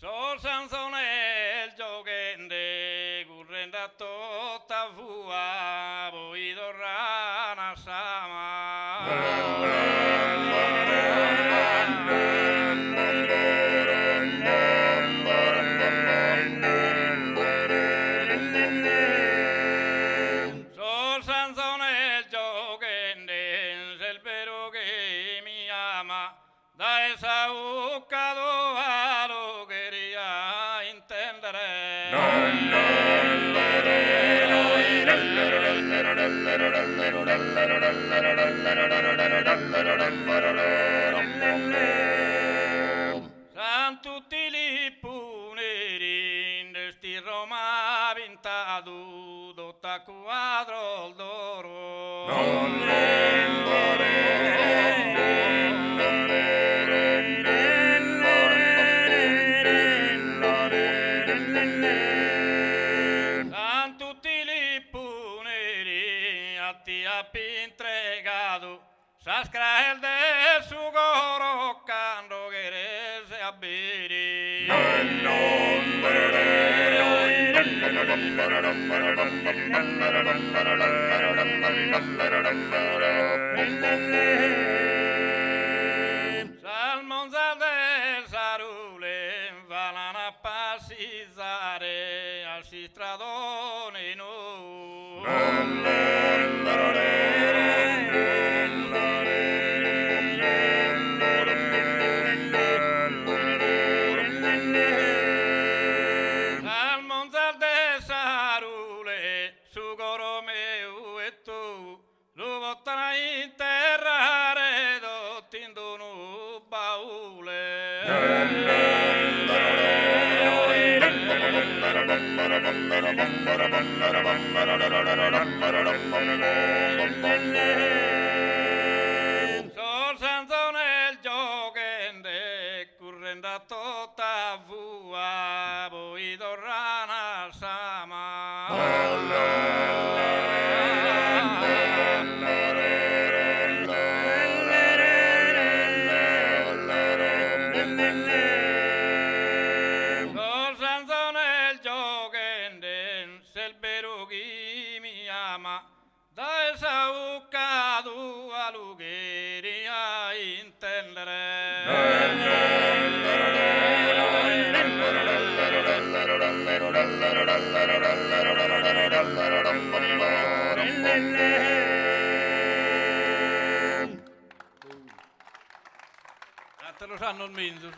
Sol Sansone il giocende, currenda tutta fua, poi torrana Sol Sansone il giocende, se il vero che mi ama, da esa ucca dove lo queria intendere. San tutti li puneri in sti Roma pintato, dotta quadro d'oro. San tutti li puneri a ti appintregato, sa scrael del su coro cando che rese a Salmonza del Sarule valana a passare al stradone Salmonza del Sarule su coro meu e tu lo vottano interrare dotti in dono Sol Sansone il giocende, currenda tutta fua, poi torrana Sol Sansone il giocende, se il vero chi mi ama, da esa ucca tua lugheria intendere. Te lo sanno il mezzo. Un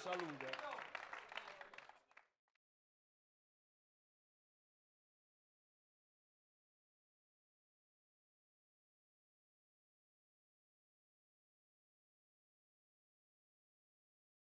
saluto.